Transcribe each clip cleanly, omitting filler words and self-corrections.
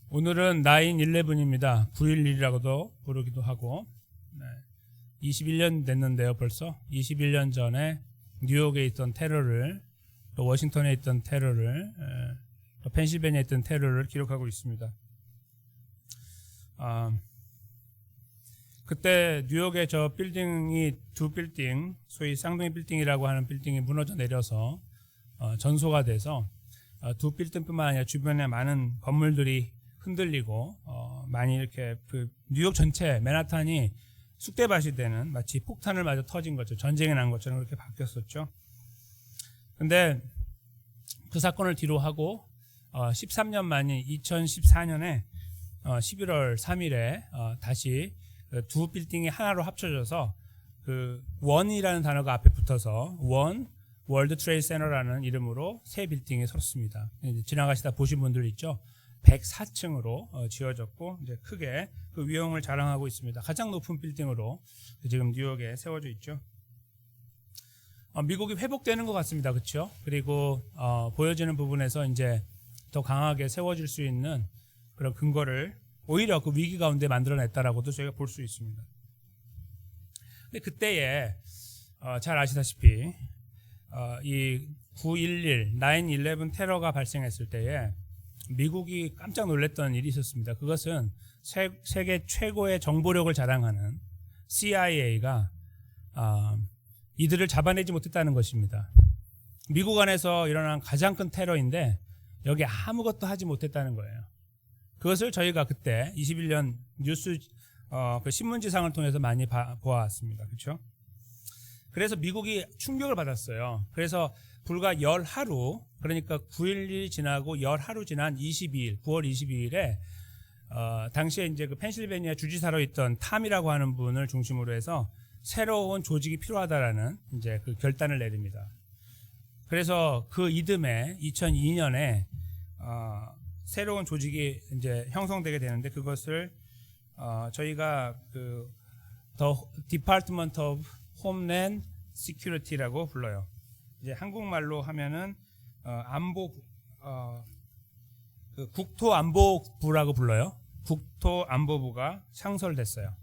오늘은 9/11입니다. 9.11이라고도 부르기도 하고 21년 됐는데요. 벌써 21년 전에 뉴욕에 있던 테러를, 또 워싱턴에 있던 테러를, 또 펜실베니아에 있던 테러를 기록하고 있습니다. 그때 뉴욕의 저 빌딩이 두 빌딩, 소위 쌍둥이 빌딩이라고 하는 빌딩이 무너져 내려서 전소가 돼서 두 빌딩뿐만 아니라 주변에 많은 건물들이 흔들리고 많이 이렇게 그 뉴욕 전체 맨하탄이 쑥대밭이 되는, 마치 폭탄을 맞아 터진 것처럼, 전쟁이 난 것처럼 그렇게 바뀌었었죠. 근데 그 사건을 뒤로 하고 13년 만인 2014년에 11월 3일에 다시 두 빌딩이 하나로 합쳐져서 그 원이라는 단어가 앞에 붙어서 원 월드 트레이드 센터라는 이름으로 새 빌딩이 섰습니다. 지나가시다 보신 분들 있죠? 104층으로 지어졌고 이제 크게 그 위용을 자랑하고 있습니다. 가장 높은 빌딩으로 지금 뉴욕에 세워져 있죠. 미국이 회복되는 것 같습니다. 그렇죠? 그리고 보여지는 부분에서 이제 더 강하게 세워질 수 있는 그런 근거를 오히려 그 위기 가운데 만들어냈다라고도 저희가 볼 수 있습니다. 근데 그때에 잘 아시다시피 이 9.11 테러가 발생했을 때에 미국이 깜짝 놀랐던 일이 있었습니다. 그것은 세계 최고의 정보력을 자랑하는 CIA가 이들을 잡아내지 못했다는 것입니다. 미국 안에서 일어난 가장 큰 테러인데 여기 아무것도 하지 못했다는 거예요. 그것을 저희가 그때 21년 뉴스 그 신문지상을 통해서 많이 보았습니다. 그렇죠? 그래서 미국이 충격을 받았어요. 그래서 불과 열하루, 그러니까 9.11이 지나고 열하루 지난 22일, 9월 22일에 당시에 이제 그 펜실베니아 주지사로 있던 탐이라고 하는 분을 중심으로 해서 새로운 조직이 필요하다라는 이제 그 결단을 내립니다. 그래서 그 이듬해 2002년에 새로운 조직이 이제 형성되게 되는데 그것을 저희가 그 The Department of Homeland Security라고 불러요. 이제 한국말로 하면은 그 국토안보부라고 불러요. 국토안보부가 창설됐어요.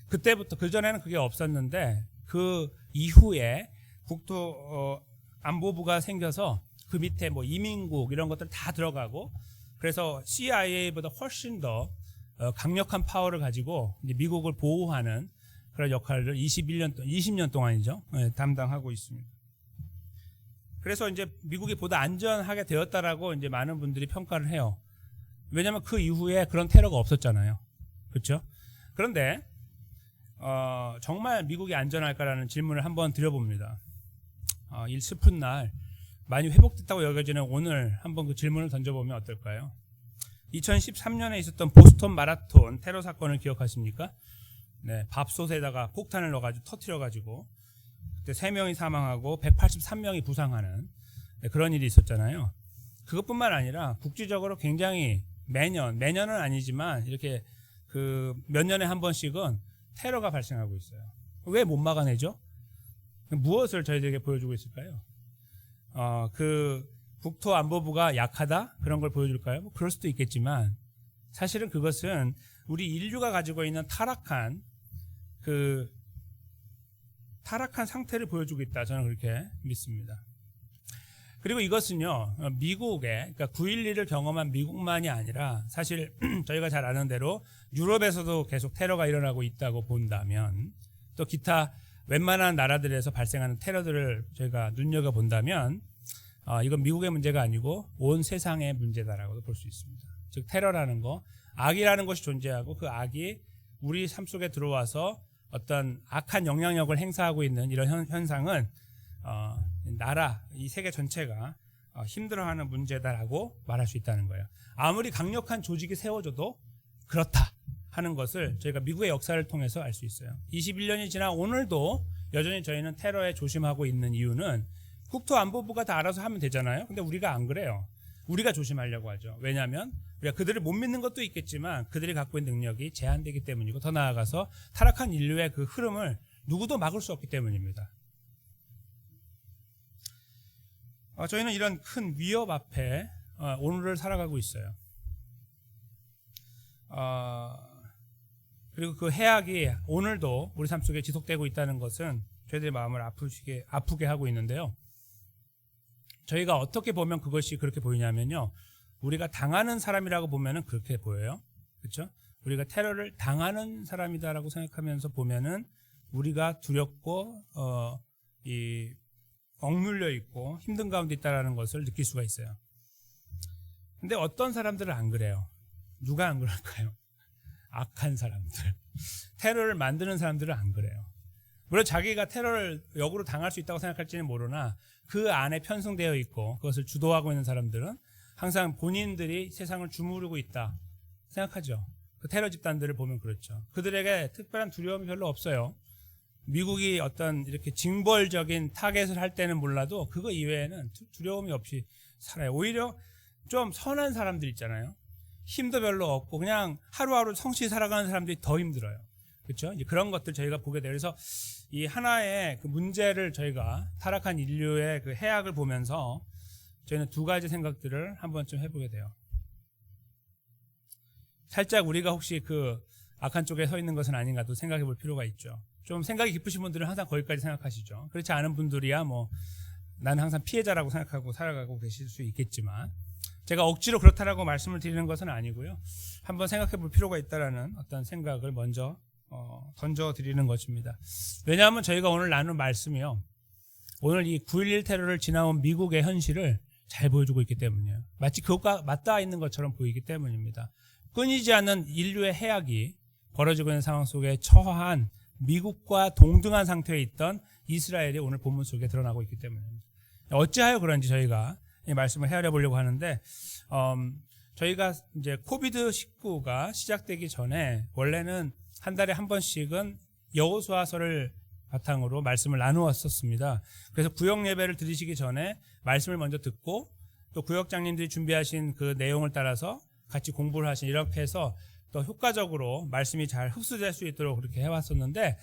그때부터, 그전에는 그게 없었는데 그 이후에 국토안보부가 생겨서 그 밑에 뭐 이민국 이런 것들 다 들어가고, 그래서 CIA보다 훨씬 더 강력한 파워를 가지고 이제 미국을 보호하는 그런 역할을 20년 동안이죠. 담당하고 있습니다. 그래서 이제 미국이 보다 안전하게 되었다라고 이제 많은 분들이 평가를 해요. 왜냐하면 그 이후에 그런 테러가 없었잖아요. 그렇죠? 그런데 정말 미국이 안전할까라는 질문을 한번 드려봅니다. 이 슬픈 날 많이 회복됐다고 여겨지는 오늘 한번 그 질문을 던져보면 어떨까요? 2013년에 있었던 보스턴 마라톤 테러 사건을 기억하십니까? 네, 밥솥에다가 폭탄을 넣어가지고 터뜨려가지고 그때 3명이 사망하고 183명이 부상하는 그런 일이 있었잖아요. 그것뿐만 아니라 국제적으로 굉장히 매년은 아니지만 이렇게 그 몇 년에 한 번씩은 테러가 발생하고 있어요. 왜 못 막아내죠? 무엇을 저희들에게 보여주고 있을까요? 그 국토안보부가 약하다? 그런 걸 보여줄까요? 뭐 그럴 수도 있겠지만 사실은 그것은 우리 인류가 가지고 있는 타락한 상태를 보여주고 있다. 저는 그렇게 믿습니다. 그리고 이것은요, 미국에, 그러니까 9.11을 경험한 미국만이 아니라 사실 저희가 잘 아는 대로 유럽에서도 계속 테러가 일어나고 있다고 본다면, 또 기타 웬만한 나라들에서 발생하는 테러들을 저희가 눈여겨본다면 이건 미국의 문제가 아니고 온 세상의 문제다라고도 볼 수 있습니다. 즉 테러라는 거, 악이라는 것이 존재하고 그 악이 우리 삶 속에 들어와서 어떤 악한 영향력을 행사하고 있는 이런 현상은 이 세계 전체가 힘들어하는 문제다라고 말할 수 있다는 거예요. 아무리 강력한 조직이 세워져도 그렇다 하는 것을 저희가 미국의 역사를 통해서 알 수 있어요. 21년이 지나 오늘도 여전히 저희는 테러에 조심하고 있는 이유는 국토안보부가 다 알아서 하면 되잖아요. 근데 우리가 안 그래요. 우리가 조심하려고 하죠. 왜냐하면 우리가 그들을 못 믿는 것도 있겠지만 그들이 갖고 있는 능력이 제한되기 때문이고, 더 나아가서 타락한 인류의 그 흐름을 누구도 막을 수 없기 때문입니다. 저희는 이런 큰 위협 앞에 오늘을 살아가고 있어요. 그리고 그 해악이 오늘도 우리 삶 속에 지속되고 있다는 것은 저희들의 마음을 아프게 하고 있는데요. 저희가 어떻게 보면 그것이 그렇게 보이냐면요. 우리가 당하는 사람이라고 보면은 그렇게 보여요. 그렇죠? 우리가 테러를 당하는 사람이다라고 생각하면서 보면은 우리가 두렵고 억눌려 있고 힘든 가운데 있다라는 것을 느낄 수가 있어요. 근데 어떤 사람들은 안 그래요. 누가 안 그럴까요? 악한 사람들. 테러를 만드는 사람들은 안 그래요. 물론 자기가 테러를 역으로 당할 수 있다고 생각할지는 모르나 그 안에 편성되어 있고 그것을 주도하고 있는 사람들은 항상 본인들이 세상을 주무르고 있다 생각하죠. 그 테러 집단들을 보면 그렇죠. 그들에게 특별한 두려움이 별로 없어요. 미국이 어떤 이렇게 징벌적인 타겟을 할 때는 몰라도 그거 이외에는 두려움이 없이 살아요. 오히려 좀 선한 사람들 있잖아요. 힘도 별로 없고 그냥 하루하루 성실히 살아가는 사람들이 더 힘들어요. 그렇죠? 이제 그런 것들 저희가 보게 돼요. 그래서 이 하나의 그 문제를 저희가 타락한 인류의 그 해악을 보면서 저희는 두 가지 생각들을 한 번쯤 해보게 돼요. 살짝 우리가 혹시 그 악한 쪽에 서 있는 것은 아닌가도 생각해 볼 필요가 있죠. 좀 생각이 깊으신 분들은 항상 거기까지 생각하시죠. 그렇지 않은 분들이야 뭐 나는 항상 피해자라고 생각하고 살아가고 계실 수 있겠지만 제가 억지로 그렇다라고 말씀을 드리는 것은 아니고요. 한번 생각해 볼 필요가 있다라는 어떤 생각을 먼저 던져드리는 것입니다. 왜냐하면 저희가 오늘 나눈 말씀이요. 오늘 이 9.11 테러를 지나온 미국의 현실을 잘 보여주고 있기 때문이에요. 마치 그것과 맞닿아 있는 것처럼 보이기 때문입니다. 끊이지 않는 인류의 해악이 벌어지고 있는 상황 속에 처한 미국과 동등한 상태에 있던 이스라엘이 오늘 본문 속에 드러나고 있기 때문입니다. 어찌하여 그런지 저희가 이 말씀을 헤아려 보려고 하는데 저희가 이제 코비드-19가 시작되기 전에 원래는 한 달에 한 번씩은 여호수아서를 바탕으로 말씀을 나누었었습니다. 그래서 구역 예배를 드리시기 전에 말씀을 먼저 듣고 또 구역장님들이 준비하신 그 내용을 따라서 같이 공부를 하신 이렇게 해서 또 효과적으로 말씀이 잘 흡수될 수 있도록 그렇게 해왔었는데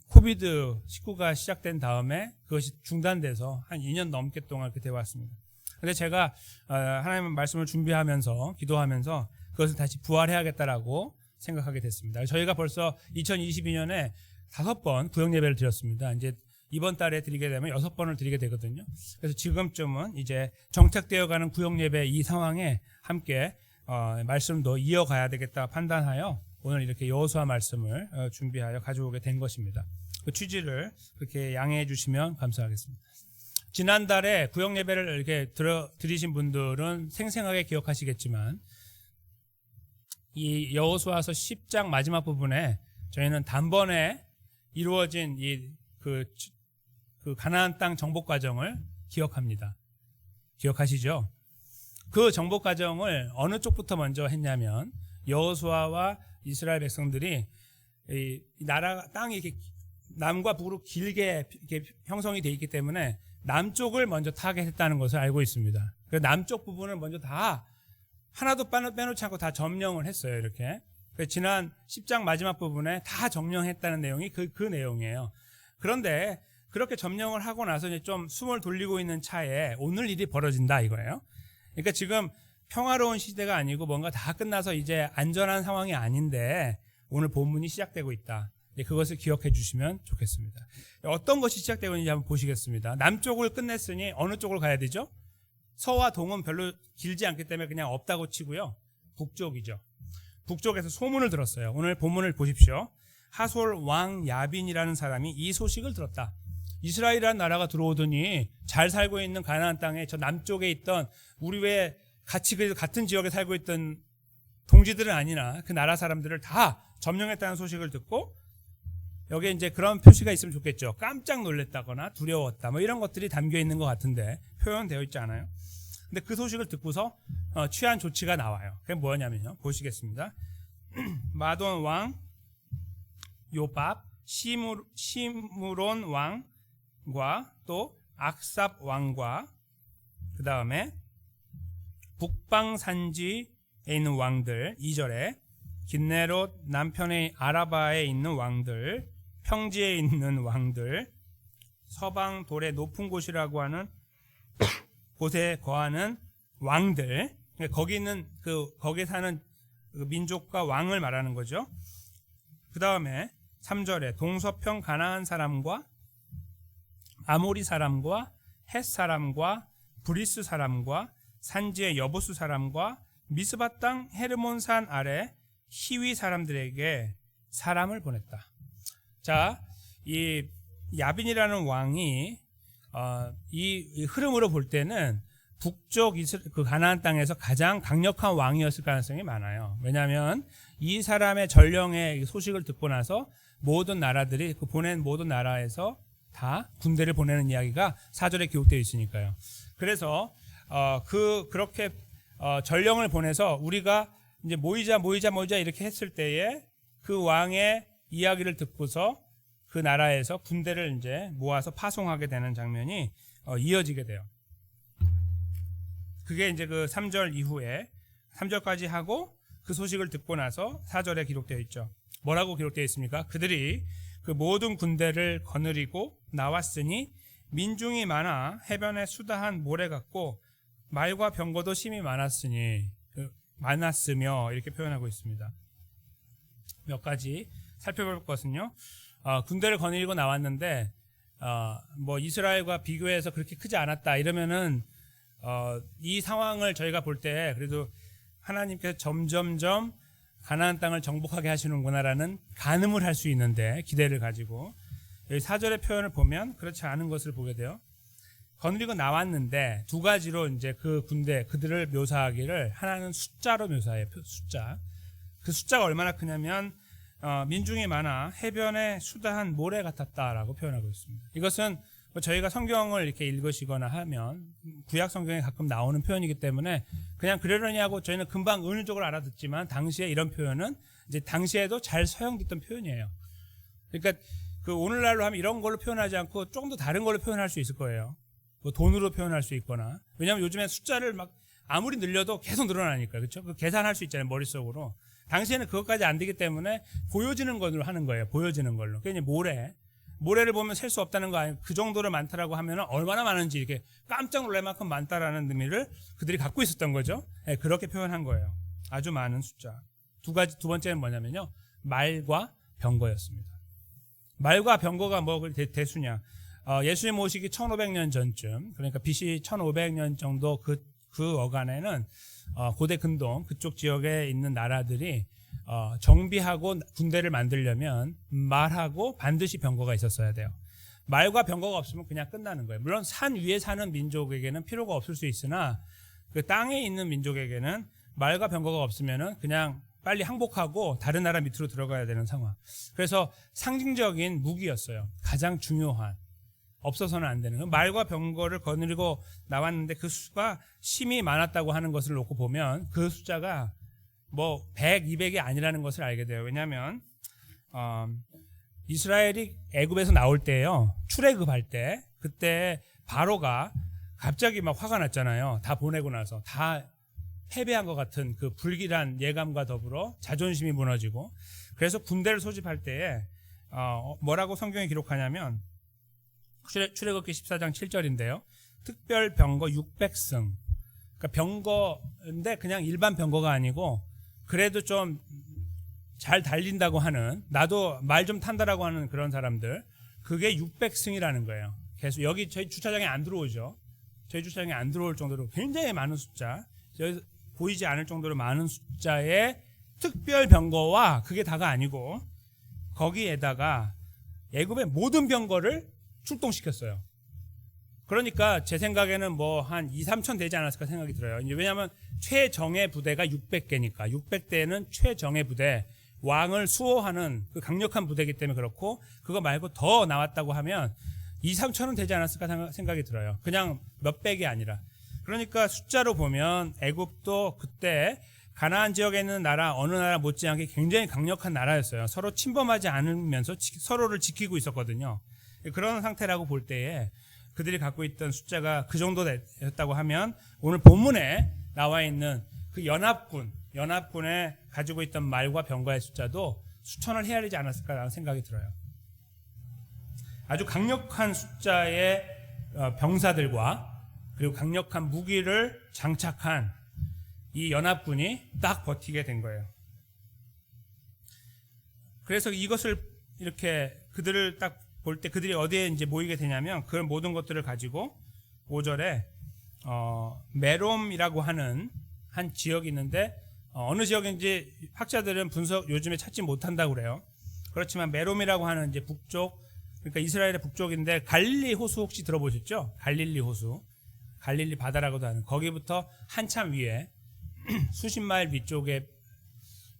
코비드-19가 시작된 다음에 그것이 중단돼서 한 2년 넘게 동안 그렇게 되어왔습니다. 그런데 제가 하나님의 말씀을 준비하면서 기도하면서 그것을 다시 부활해야겠다라고 생각하게 됐습니다. 저희가 벌써 2022년에 5번 구역 예배를 드렸습니다. 이제 이번 달에 드리게 되면 6번을 드리게 되거든요. 그래서 지금쯤은 이제 정착되어가는 구역 예배 이 상황에 함께 말씀도 이어가야 되겠다 판단하여 오늘 이렇게 여호수아 말씀을 준비하여 가져오게 된 것입니다. 그 취지를 그렇게 양해해 주시면 감사하겠습니다. 지난달에 구역 예배를 이렇게 드리신 분들은 생생하게 기억하시겠지만 이 여호수아서 10장 마지막 부분에 저희는 단번에 이루어진 그 가나안 땅 정복 과정을 기억합니다. 기억하시죠? 그 정복 과정을 어느 쪽부터 먼저 했냐면 여호수아와 이스라엘 백성들이 이 나라 땅이 이렇게 남과 북으로 길게 이렇게 형성이 되어 있기 때문에 남쪽을 먼저 타겟했다는 것을 알고 있습니다. 그래서 남쪽 부분을 먼저 다 하나도 빼놓지 않고 다 점령을 했어요. 이렇게. 지난 10장 마지막 부분에 다 점령했다는 내용이 그 내용이에요. 그런데 그렇게 점령을 하고 나서 이제 좀 숨을 돌리고 있는 차에 오늘 일이 벌어진다 이거예요. 그러니까 지금 평화로운 시대가 아니고 뭔가 다 끝나서 이제 안전한 상황이 아닌데 오늘 본문이 시작되고 있다. 그것을 기억해 주시면 좋겠습니다. 어떤 것이 시작되고 있는지 한번 보시겠습니다. 남쪽을 끝냈으니 어느 쪽으로 가야 되죠? 서와 동은 별로 길지 않기 때문에 그냥 없다고 치고요. 북쪽이죠. 북쪽에서 소문을 들었어요. 오늘 본문을 보십시오. 하솔 왕 야빈이라는 사람이 이 소식을 들었다. 이스라엘이라는 나라가 들어오더니 잘 살고 있는 가나안 땅에 저 남쪽에 있던 우리 왜 같이 같은 지역에 살고 있던 동지들은 아니나 그 나라 사람들을 다 점령했다는 소식을 듣고 여기에 이제 그런 표시가 있으면 좋겠죠. 깜짝 놀랐다거나 두려웠다 뭐 이런 것들이 담겨 있는 것 같은데 표현되어 있지 않아요. 근데 그 소식을 듣고서 취한 조치가 나와요. 그게 뭐냐면요. 보시겠습니다. 마돈 왕 요밥, 시므론 왕과 또 악삽 왕과 그 다음에 북방산지에 있는 왕들 2절에 긴네롯 남편의 아라바에 있는 왕들, 평지에 있는 왕들, 서방 돌의 높은 곳이라고 하는 곳에 거하는 왕들, 거기 있는 거기에 사는 민족과 왕을 말하는 거죠. 그 다음에 3절에 동서평 가나안 사람과 아모리 사람과 헷 사람과 브리스 사람과 산지의 여보스 사람과 미스바 땅 헤르몬 산 아래 히위 사람들에게 사람을 보냈다. 자, 이 야빈이라는 왕이 이 흐름으로 볼 때는 북쪽 그 가나안 땅에서 가장 강력한 왕이었을 가능성이 많아요. 왜냐하면 이 사람의 전령의 소식을 듣고 나서 모든 나라들이 그 보낸 모든 나라에서 다 군대를 보내는 이야기가 4절에 기록되어 있으니까요. 그래서 그렇게 전령을 보내서 우리가 이제 모이자 이렇게 했을 때에 그 왕의 이야기를 듣고서 그 나라에서 군대를 이제 모아서 파송하게 되는 장면이 이어지게 돼요. 그게 이제 그 3절 이후에 3절까지 하고 그 소식을 듣고 나서 4절에 기록되어 있죠. 뭐라고 기록되어 있습니까? 그들이 그 모든 군대를 거느리고 나왔으니 민중이 많아 해변에 수다한 모래 같고 말과 병거도 심히 많았으며 이렇게 표현하고 있습니다. 몇 가지 살펴볼 것은요. 군대를 거느리고 나왔는데 뭐 이스라엘과 비교해서 그렇게 크지 않았다 이러면은 이 상황을 저희가 볼 때 그래도 하나님께서 점점점 가나안 땅을 정복하게 하시는구나라는 간음을 할 수 있는데 기대를 가지고 여기 4절의 표현을 보면 그렇지 않은 것을 보게 돼요. 거느리고 나왔는데 두 가지로 이제 그 군대 그들을 묘사하기를 하나는 숫자로 묘사해요. 숫자. 그 숫자가 얼마나 크냐면 민중이 많아 해변에 수다한 모래 같았다라고 표현하고 있습니다. 이것은 저희가 성경을 이렇게 읽으시거나 하면 구약 성경에 가끔 나오는 표현이기 때문에 그냥 그러려니 하고 저희는 금방 은유적으로 알아듣지만 당시에 이런 표현은 이제 당시에도 잘 사용됐던 표현이에요. 그러니까 그 오늘날로 하면 이런 걸로 표현하지 않고 조금 더 다른 걸로 표현할 수 있을 거예요. 뭐 돈으로 표현할 수 있거나. 왜냐하면 요즘에 숫자를 막 아무리 늘려도 계속 늘어나니까. 그렇죠? 그 계산할 수 있잖아요. 머릿속으로. 당시에는 그것까지 안 되기 때문에 보여지는 걸로 하는 거예요. 보여지는 걸로. 그게 이제 모래를 보면 셀 수 없다는 거 아니에요. 그 정도로 많다라고 하면 얼마나 많은지 이렇게 깜짝 놀랄 만큼 많다라는 의미를 그들이 갖고 있었던 거죠. 네, 그렇게 표현한 거예요. 아주 많은 숫자. 두 번째는 뭐냐면요. 말과 병거였습니다. 말과 병거가 뭐 대수냐. 예수님 오시기 1500년 전쯤, 그러니까 BC 1500년 정도 그 어간에는 고대 근동 그쪽 지역에 있는 나라들이 정비하고 군대를 만들려면 말하고 반드시 병거가 있었어야 돼요. 말과 병거가 없으면 그냥 끝나는 거예요. 물론 산 위에 사는 민족에게는 필요가 없을 수 있으나 그 땅에 있는 민족에게는 말과 병거가 없으면은 그냥 빨리 항복하고 다른 나라 밑으로 들어가야 되는 상황. 그래서 상징적인 무기였어요. 가장 중요한. 없어서는 안 되는. 말과 병거를 거느리고 나왔는데 그 수가 심히 많았다고 하는 것을 놓고 보면 그 숫자가 뭐 100, 200이 아니라는 것을 알게 돼요. 왜냐하면 이스라엘이 애굽에서 나올 때요. 출애굽할 때 그때 바로가 갑자기 막 화가 났잖아요. 다 보내고 나서 다 패배한 것 같은 그 불길한 예감과 더불어 자존심이 무너지고 그래서 군대를 소집할 때에 뭐라고 성경에 기록하냐면 출애굽기 14장 7절인데요. 특별 병거 600승. 그러니까 병거인데 그냥 일반 병거가 아니고 그래도 좀 잘 달린다고 하는 나도 말 좀 탄다라고 하는 그런 사람들 그게 600승이라는 거예요. 계속 여기 저희 주차장에 안 들어오죠. 저희 주차장에 안 들어올 정도로 굉장히 많은 숫자 여기 보이지 않을 정도로 많은 숫자의 특별 병거와 그게 다가 아니고 거기에다가 애굽의 모든 병거를 출동시켰어요. 그러니까 제 생각에는 뭐 한 2, 3천 되지 않았을까 생각이 들어요. 이제 왜냐하면 최정예 부대가 600개니까 600대는 최정예 부대 왕을 수호하는 그 강력한 부대이기 때문에 그렇고 그거 말고 더 나왔다고 하면 2, 3천은 되지 않았을까 생각이 들어요. 그냥 몇백이 아니라. 그러니까 숫자로 보면 애굽도 그때 가나안 지역에 있는 나라 어느 나라 못지않게 굉장히 강력한 나라였어요. 서로 침범하지 않으면서 서로를 지키고 있었거든요. 그런 상태라고 볼 때에 그들이 갖고 있던 숫자가 그 정도 됐다고 하면 오늘 본문에 나와 있는 그 연합군에 가지고 있던 말과 병거의 숫자도 수천을 헤아리지 않았을까라는 생각이 들어요. 아주 강력한 숫자의 병사들과 그리고 강력한 무기를 장착한 이 연합군이 딱 버티게 된 거예요. 그래서 이것을 이렇게 그들을 딱 볼 때 그들이 어디에 이제 모이게 되냐면 그런 모든 것들을 가지고 5절에 메롬이라고 하는 한 지역이 있는데 어느 지역인지 학자들은 분석 요즘에 찾지 못한다고 그래요. 그렇지만 메롬이라고 하는 이제 북쪽, 그러니까 이스라엘의 북쪽인데 갈릴리 호수 혹시 들어보셨죠? 갈릴리 호수, 갈릴리 바다라고도 하는 거기부터 한참 위에 수십 마일 위쪽에,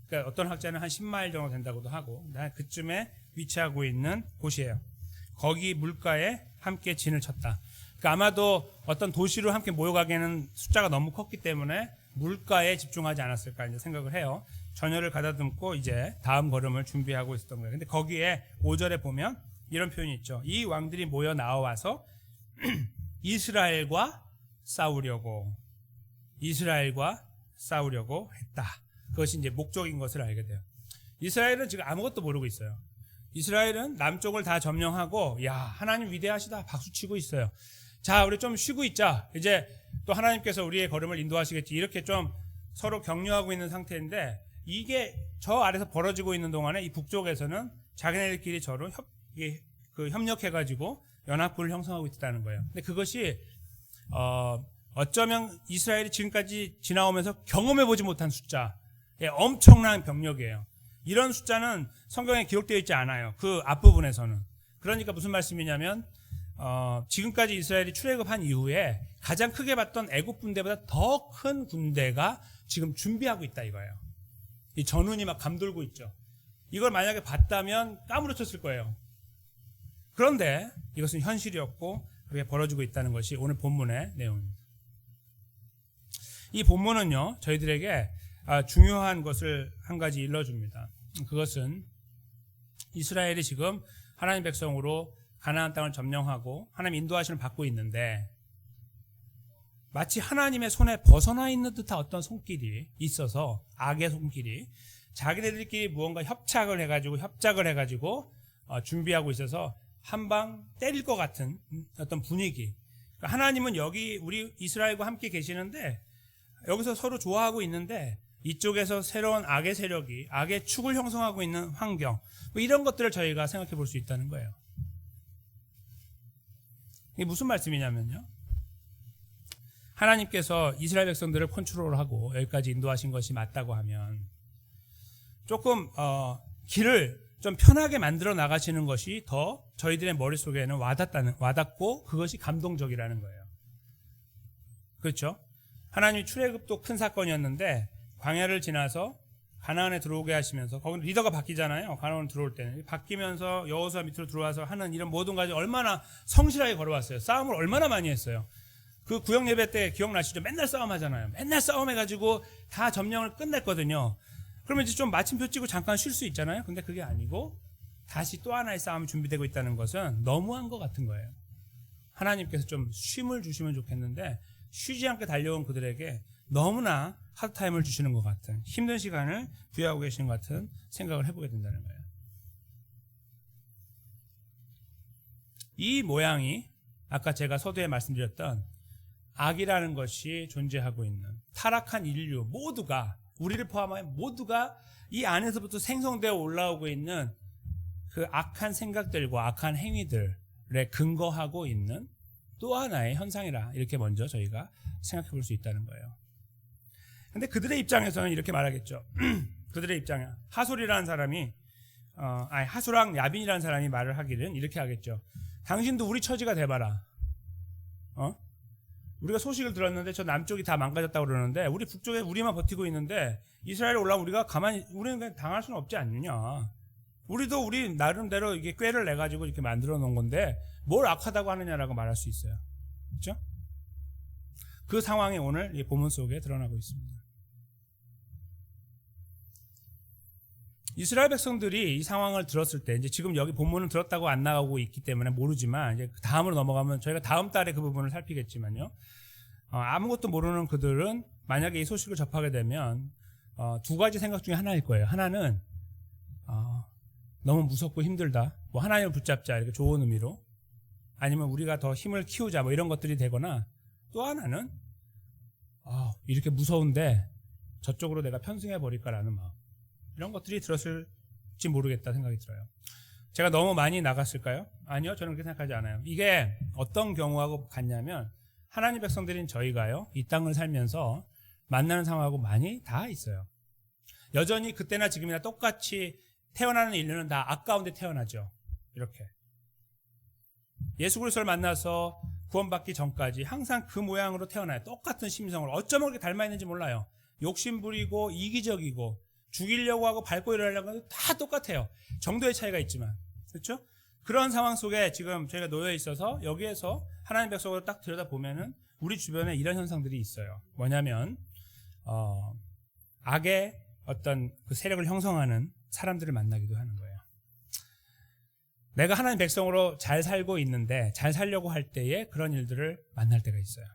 그러니까 어떤 학자는 한 10마일 정도 된다고도 하고 그쯤에 위치하고 있는 곳이에요. 거기 물가에 함께 진을 쳤다. 그러니까 아마도 어떤 도시로 함께 모여가기에는 숫자가 너무 컸기 때문에 물가에 집중하지 않았을까 이제 생각을 해요. 전열을 가다듬고 이제 다음 걸음을 준비하고 있었던 거예요. 근데 거기에 5절에 보면 이런 표현이 있죠. 이 왕들이 모여 나와서 이스라엘과 싸우려고 했다. 그것이 이제 목적인 것을 알게 돼요. 이스라엘은 지금 아무것도 모르고 있어요. 이스라엘은 남쪽을 다 점령하고 야 하나님 위대하시다 박수치고 있어요. 자 우리 좀 쉬고 있자. 이제 또 하나님께서 우리의 걸음을 인도하시겠지. 이렇게 좀 서로 격려하고 있는 상태인데 이게 저 아래서 벌어지고 있는 동안에 이 북쪽에서는 자기네들끼리 서로 협력해가지고 연합군을 형성하고 있다는 거예요. 근데 그것이 어쩌면 이스라엘이 지금까지 지나오면서 경험해보지 못한 숫자의 엄청난 병력이에요. 이런 숫자는 성경에 기록되어 있지 않아요. 그 앞부분에서는. 그러니까 무슨 말씀이냐면 지금까지 이스라엘이 출애굽한 이후에 가장 크게 봤던 애굽 군대보다 더 큰 군대가 지금 준비하고 있다 이거예요. 이 전운이 막 감돌고 있죠. 이걸 만약에 봤다면 까무러쳤을 거예요. 그런데 이것은 현실이었고 그게 벌어지고 있다는 것이 오늘 본문의 내용입니다. 이 본문은요 저희들에게 중요한 것을 한 가지 일러줍니다. 그것은 이스라엘이 지금 하나님 백성으로 가나안 땅을 점령하고 하나님 인도하심을 받고 있는데 마치 하나님의 손에 벗어나 있는 듯한 어떤 손길이 있어서 악의 손길이 자기네들끼리 무언가 협작을 해가지고 준비하고 있어서 한 방 때릴 것 같은 어떤 분위기. 그러니까 하나님은 여기 우리 이스라엘과 함께 계시는데 여기서 서로 좋아하고 있는데 이쪽에서 새로운 악의 세력이 악의 축을 형성하고 있는 환경 뭐 이런 것들을 저희가 생각해 볼 수 있다는 거예요. 이게 무슨 말씀이냐면요. 하나님께서 이스라엘 백성들을 컨트롤하고 여기까지 인도하신 것이 맞다고 하면 조금 길을 좀 편하게 만들어 나가시는 것이 더 저희들의 머릿속에는 와닿고 그것이 감동적이라는 거예요. 그렇죠? 하나님이 출애굽도 큰 사건이었는데 광야를 지나서 가나안에 들어오게 하시면서 거기는 리더가 바뀌잖아요. 가나안 들어올 때는 바뀌면서 여호수아 밑으로 들어와서 하는 이런 모든 가지 얼마나 성실하게 걸어왔어요. 싸움을 얼마나 많이 했어요. 그 구역 예배 때 기억나시죠? 맨날 싸움하잖아요. 맨날 싸움해가지고 다 점령을 끝냈거든요. 그러면 이제 좀 마침표 찍고 잠깐 쉴 수 있잖아요. 근데 그게 아니고 다시 또 하나의 싸움이 준비되고 있다는 것은 너무한 것 같은 거예요. 하나님께서 좀 쉼을 주시면 좋겠는데 쉬지 않게 달려온 그들에게 너무나 하드타임을 주시는 것 같은 힘든 시간을 부여하고 계시는 것 같은 생각을 해보게 된다는 거예요. 이 모양이 아까 제가 서두에 말씀드렸던 악이라는 것이 존재하고 있는 타락한 인류 모두가 우리를 포함하여 모두가 이 안에서부터 생성되어 올라오고 있는 그 악한 생각들과 악한 행위들에 근거하고 있는 또 하나의 현상이라 이렇게 먼저 저희가 생각해 볼 수 있다는 거예요. 근데 그들의 입장에서는 이렇게 말하겠죠. 그들의 입장에 하솔이라는 사람이 하솔랑 야빈이라는 사람이 말을 하기는 이렇게 하겠죠. 당신도 우리 처지가 돼봐라. 우리가 소식을 들었는데 저 남쪽이 다 망가졌다고 그러는데 우리 북쪽에 우리만 버티고 있는데 이스라엘 올라오면 우리는 그냥 당할 수는 없지 않느냐. 우리도 우리 나름대로 이게 꾀를 내가지고 이렇게 만들어 놓은 건데 뭘 악하다고 하느냐라고 말할 수 있어요. 그렇죠? 그 상황이 오늘 이 본문 속에 드러나고 있습니다. 이스라엘 백성들이 이 상황을 들었을 때 이제 지금 여기 본문은 들었다고 안 나가고 있기 때문에 모르지만 이제 다음으로 넘어가면 저희가 다음 달에 그 부분을 살피겠지만요. 아무것도 모르는 그들은 만약에 이 소식을 접하게 되면 두 가지 생각 중에 하나일 거예요. 하나는 너무 무섭고 힘들다. 뭐 하나님을 붙잡자 이렇게 좋은 의미로 아니면 우리가 더 힘을 키우자 뭐 이런 것들이 되거나 또 하나는 이렇게 무서운데 저쪽으로 내가 편승해 버릴까라는 마음. 이런 것들이 들었을 될지 모르겠다 생각이 들어요. 제가 너무 많이 나갔을까요? 아니요, 저는 그렇게 생각하지 않아요. 이게 어떤 경우하고 같냐면 하나님 백성들인 저희가요, 이 땅을 살면서 만나는 상황하고 많이 다 있어요. 여전히 그때나 지금이나 똑같이 태어나는 인류는 다 악가운데 태어나죠. 이렇게 예수 그리스도를 만나서 구원받기 전까지 항상 그 모양으로 태어나요. 똑같은 심성을. 어쩌면 그렇게 닮아 있는지 몰라요. 욕심부리고 이기적이고 죽이려고 하고 밟고 일어나려고 하고 다 똑같아요. 정도의 차이가 있지만. 그렇죠? 그런 상황 속에 지금 저희가 놓여 있어서 여기에서 하나님 백성으로 딱 들여다보면은 우리 주변에 이런 현상들이 있어요. 뭐냐면 악의 어떤 그 세력을 형성하는 사람들을 만나기도 하는 거예요. 내가 하나님 백성으로 잘 살고 있는데 잘 살려고 할 때에 그런 일들을 만날 때가 있어요.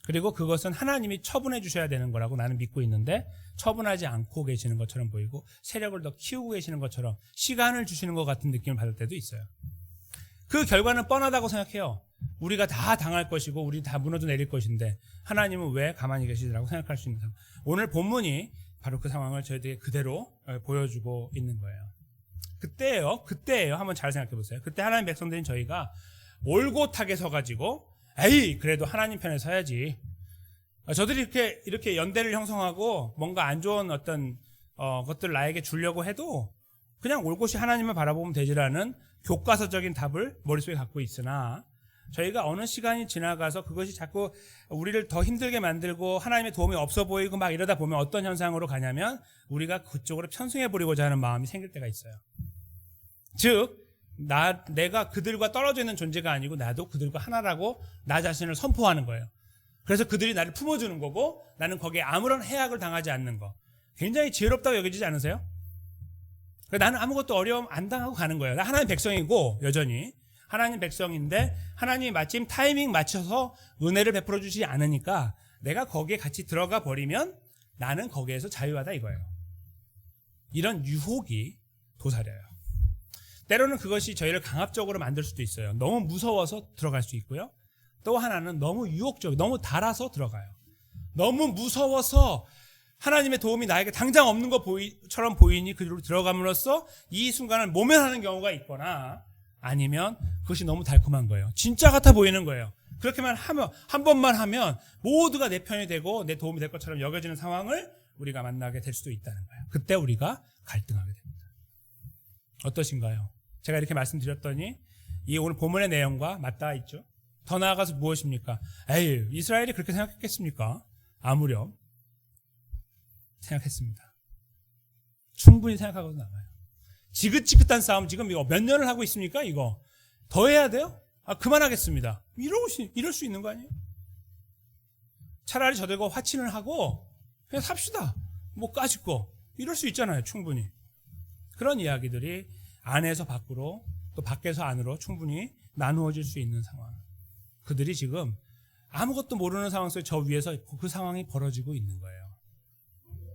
그리고 그것은 하나님이 처분해 주셔야 되는 거라고 나는 믿고 있는데 처분하지 않고 계시는 것처럼 보이고 세력을 더 키우고 계시는 것처럼 시간을 주시는 것 같은 느낌을 받을 때도 있어요. 그 결과는 뻔하다고 생각해요. 우리가 다 당할 것이고 우리 다 무너져 내릴 것인데 하나님은 왜 가만히 계시더라고 생각할 수 있는 상황. 오늘 본문이 바로 그 상황을 저희들에게 그대로 보여주고 있는 거예요. 그때예요. 한번 잘 생각해 보세요. 그때 하나님 백성들인 저희가 올곧하게 서가지고 에이 그래도 하나님 편에 서야지. 저들이 이렇게 연대를 형성하고 뭔가 안 좋은 어떤 것들 나에게 주려고 해도 그냥 올곧이 하나님을 바라보면 되지라는 교과서적인 답을 머릿속에 갖고 있으나 저희가 어느 시간이 지나가서 그것이 자꾸 우리를 더 힘들게 만들고 하나님의 도움이 없어 보이고 막 이러다 보면 어떤 현상으로 가냐면 우리가 그쪽으로 편승해 버리고자 하는 마음이 생길 때가 있어요. 즉 내가 그들과 떨어져 있는 존재가 아니고 나도 그들과 하나라고 나 자신을 선포하는 거예요. 그래서 그들이 나를 품어주는 거고 나는 거기에 아무런 해악을 당하지 않는 거. 굉장히 지혜롭다고 여겨지지 않으세요? 나는 아무것도 어려움 안 당하고 가는 거예요. 나 하나님 백성이고 여전히 하나님 백성인데 하나님이 마침 타이밍 맞춰서 은혜를 베풀어 주시지 않으니까 내가 거기에 같이 들어가 버리면 나는 거기에서 자유하다 이거예요. 이런 유혹이 도사려요. 때로는 그것이 저희를 강압적으로 만들 수도 있어요. 너무 무서워서 들어갈 수 있고요. 또 하나는 너무 유혹적, 너무 달아서 들어가요. 너무 무서워서 하나님의 도움이 나에게 당장 없는 것처럼 보이니 그리로 들어감으로써 이 순간을 모면하는 경우가 있거나 아니면 그것이 너무 달콤한 거예요. 진짜 같아 보이는 거예요. 그렇게만 하면 한 번만 하면 모두가 내 편이 되고 내 도움이 될 것처럼 여겨지는 상황을 우리가 만나게 될 수도 있다는 거예요. 그때 우리가 갈등하게 됩니다. 어떠신가요? 제가 이렇게 말씀드렸더니 이 오늘 본문의 내용과 맞닿아 있죠. 더 나아가서 무엇입니까? 에이, 이스라엘이 그렇게 생각했겠습니까? 아무렴 생각했습니다. 충분히 생각하고 나와요. 지긋지긋한 싸움 지금 이거 몇 년을 하고 있습니까? 이거 더 해야 돼요? 그만하겠습니다. 이럴 수 있는 거 아니에요? 차라리 저들과 화친을 하고 그냥 삽시다. 뭐 까짓거 이럴 수 있잖아요. 충분히. 그런 이야기들이 안에서 밖으로 또 밖에서 안으로 충분히 나누어질 수 있는 상황. 그들이 지금 아무것도 모르는 상황 속에 저 위에서 그 상황이 벌어지고 있는 거예요.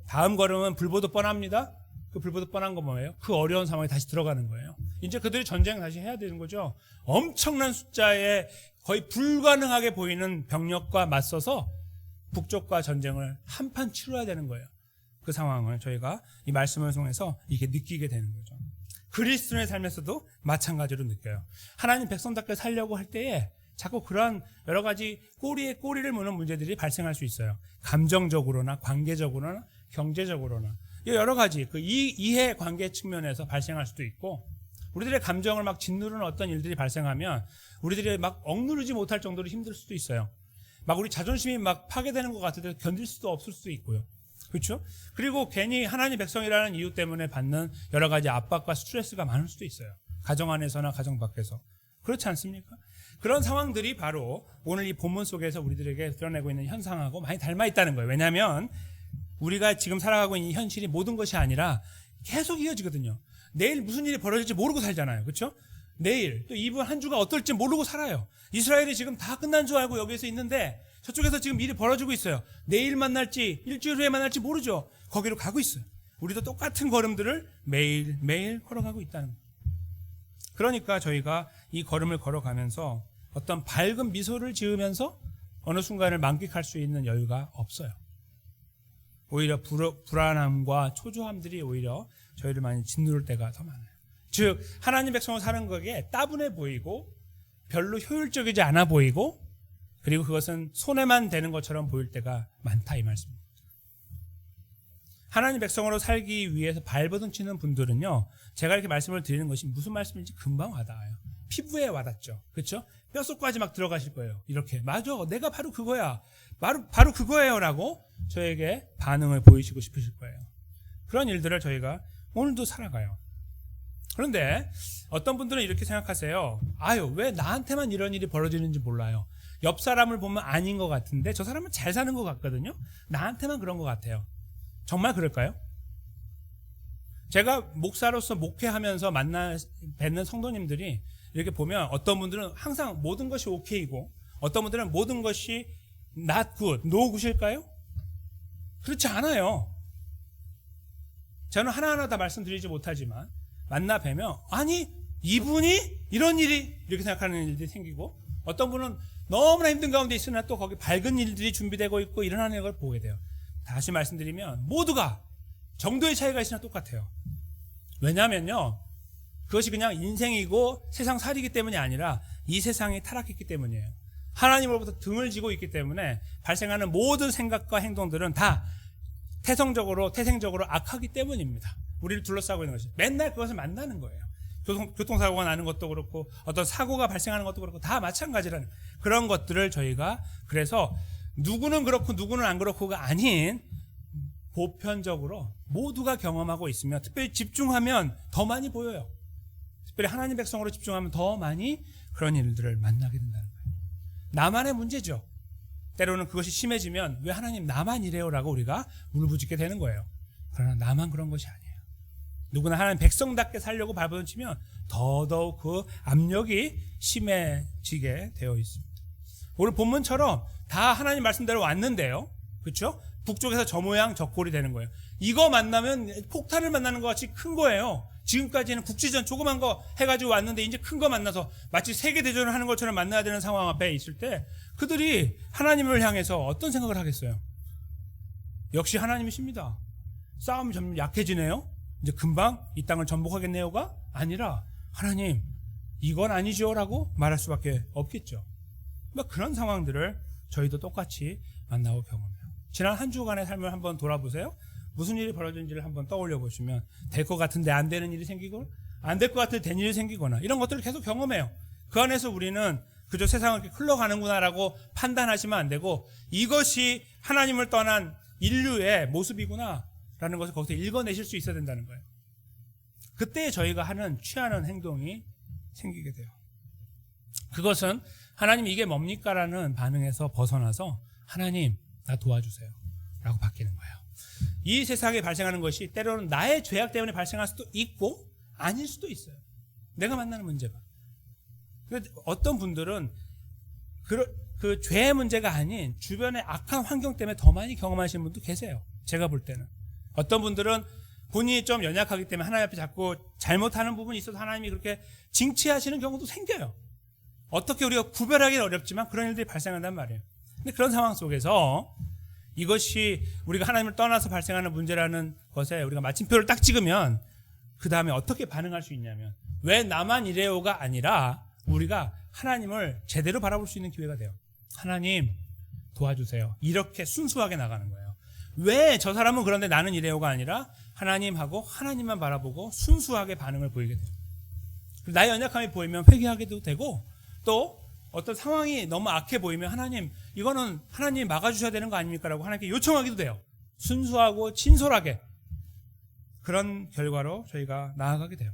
다음 걸음은 불보듯 뻔합니다. 그 불보듯 뻔한 건 뭐예요? 그 어려운 상황에 다시 들어가는 거예요. 이제 그들이 전쟁 다시 해야 되는 거죠. 엄청난 숫자의 거의 불가능하게 보이는 병력과 맞서서 북쪽과 전쟁을 한판 치러야 되는 거예요. 그 상황을 저희가 이 말씀을 통해서 이게 느끼게 되는 거죠. 그리스도인의 삶에서도 마찬가지로 느껴요. 하나님 백성답게 살려고 할 때에 자꾸 그러한 여러 가지 꼬리에 꼬리를 무는 문제들이 발생할 수 있어요. 감정적으로나 관계적으로나 경제적으로나 여러 가지 그 이해 관계 측면에서 발생할 수도 있고 우리들의 감정을 막 짓누르는 어떤 일들이 발생하면 우리들이 막 억누르지 못할 정도로 힘들 수도 있어요. 막 우리 자존심이 막 파괴되는 것 같아도 견딜 수도 없을 수도 있고요. 그렇죠? 그리고 괜히 하나님 백성이라는 이유 때문에 받는 여러 가지 압박과 스트레스가 많을 수도 있어요. 가정 안에서나 가정 밖에서. 그렇지 않습니까? 그런 상황들이 바로 오늘 이 본문 속에서 우리들에게 드러내고 있는 현상하고 많이 닮아 있다는 거예요. 왜냐하면 우리가 지금 살아가고 있는 이 현실이 모든 것이 아니라 계속 이어지거든요. 내일 무슨 일이 벌어질지 모르고 살잖아요. 그렇죠? 내일 또 이번 한 주가 어떨지 모르고 살아요. 이스라엘이 지금 다 끝난 줄 알고 여기서 있는데 저쪽에서 지금 일이 벌어지고 있어요. 내일 만날지 일주일 후에 만날지 모르죠. 거기로 가고 있어요. 우리도 똑같은 걸음들을 매일 걸어가고 있다는 거예요. 그러니까 저희가 이 걸음을 걸어가면서 어떤 밝은 미소를 지으면서 어느 순간을 만끽할 수 있는 여유가 없어요. 오히려 불안함과 초조함들이 오히려 저희를 많이 짓누를 때가 더 많아요. 즉 하나님 백성으로 사는 것에 따분해 보이고 별로 효율적이지 않아 보이고 그리고 그것은 손해만 되는 것처럼 보일 때가 많다 이 말씀입니다. 하나님 백성으로 살기 위해서 발버둥치는 분들은요, 제가 이렇게 말씀을 드리는 것이 무슨 말씀인지 금방 와닿아요. 피부에 와닿죠. 그렇죠? 뼛속까지 막 들어가실 거예요. 이렇게 맞아, 내가 바로 그거야, 바로 그거예요 라고 저에게 반응을 보이시고 싶으실 거예요. 그런 일들을 저희가 오늘도 살아가요. 그런데 어떤 분들은 이렇게 생각하세요. 아유, 왜 나한테만 이런 일이 벌어지는지 몰라요. 옆 사람을 보면 아닌 것 같은데 저 사람은 잘 사는 것 같거든요. 나한테만 그런 것 같아요. 정말 그럴까요? 제가 목사로서 목회하면서 뵙는 성도님들이 이렇게 보면 어떤 분들은 항상 모든 것이 오케이고 어떤 분들은 모든 것이 not good, no good일까요? 그렇지 않아요. 저는 하나하나 다 말씀드리지 못하지만 만나 뵈면 아니 이분이 이런 일이 이렇게 생각하는 일들이 생기고 어떤 분은 너무나 힘든 가운데 있으나 또 거기 밝은 일들이 준비되고 있고 일어나는 걸 보게 돼요. 다시 말씀드리면 모두가 정도의 차이가 있으나 똑같아요. 왜냐하면요, 그것이 그냥 인생이고 세상 살이기 때문이 아니라 이 세상이 타락했기 때문이에요. 하나님으로부터 등을 지고 있기 때문에 발생하는 모든 생각과 행동들은 다 태생적으로 악하기 때문입니다. 우리를 둘러싸고 있는 것이 맨날 그것을 만나는 거예요. 교통사고가 나는 것도 그렇고 어떤 사고가 발생하는 것도 그렇고 다 마찬가지라는 그런 것들을 저희가 그래서 누구는 그렇고 누구는 안 그렇고가 아닌 보편적으로 모두가 경험하고 있으며 특별히 집중하면 더 많이 보여요. 특별히 하나님 백성으로 집중하면 더 많이 그런 일들을 만나게 된다는 거예요. 나만의 문제죠. 때로는 그것이 심해지면 왜 하나님 나만 이래요라고 우리가 울부짖게 되는 거예요. 그러나 나만 그런 것이 아니에요. 누구나 하나님 백성답게 살려고 발버둥치면 더더욱 그 압력이 심해지게 되어 있습니다. 오늘 본문처럼 다 하나님 말씀대로 왔는데요. 그렇죠? 북쪽에서 저 모양 저 꼴이 되는 거예요. 이거 만나면 폭탄을 만나는 것 같이 큰 거예요. 지금까지는 국지전 조그만 거 해가지고 왔는데 이제 큰 거 만나서 마치 세계대전을 하는 것처럼 만나야 되는 상황 앞에 있을 때 그들이 하나님을 향해서 어떤 생각을 하겠어요? 역시 하나님이십니다. 싸움이 좀 약해지네요. 이제 금방 이 땅을 전복하겠네요가 아니라 하나님 이건 아니죠 라고 말할 수밖에 없겠죠. 그런 상황들을 저희도 똑같이 만나고 경험해요. 지난 한 주간의 삶을 한번 돌아보세요. 무슨 일이 벌어진지를 한번 떠올려 보시면 될 것 같은데 안 되는 일이 생기고 안 될 것 같은데 된 일이 생기거나 이런 것들을 계속 경험해요. 그 안에서 우리는 그저 세상을 이렇게 흘러가는구나라고 판단하시면 안 되고 이것이 하나님을 떠난 인류의 모습이구나 라는 것을 거기서 읽어내실 수 있어야 된다는 거예요. 그때 저희가 취하는 행동이 생기게 돼요. 그것은 하나님 이게 뭡니까? 라는 반응에서 벗어나서 하나님 나 도와주세요 라고 바뀌는 거예요. 이 세상에 발생하는 것이 때로는 나의 죄악 때문에 발생할 수도 있고 아닐 수도 있어요. 내가 만나는 문제가. 어떤 분들은 그 죄의 문제가 아닌 주변의 악한 환경 때문에 더 많이 경험하시는 분도 계세요. 제가 볼 때는. 어떤 분들은 본인이 좀 연약하기 때문에 하나님 앞에 자꾸 잘못하는 부분이 있어서 하나님이 그렇게 징치하시는 경우도 생겨요. 어떻게 우리가 구별하기는 어렵지만 그런 일들이 발생한단 말이에요. 근데 그런 상황 속에서 이것이 우리가 하나님을 떠나서 발생하는 문제라는 것에 우리가 마침표를 딱 찍으면 그 다음에 어떻게 반응할 수 있냐면 왜 나만 이래요가 아니라 우리가 하나님을 제대로 바라볼 수 있는 기회가 돼요. 하나님 도와주세요. 이렇게 순수하게 나가는 거예요. 왜 저 사람은 그런데 나는 이래요가 아니라 하나님하고 하나님만 바라보고 순수하게 반응을 보이게 돼요. 나의 연약함이 보이면 회개하게도 되고 또 어떤 상황이 너무 악해 보이면 하나님 이거는 하나님이 막아주셔야 되는 거 아닙니까? 라고 하나님께 요청하기도 돼요. 순수하고 진솔하게 그런 결과로 저희가 나아가게 돼요.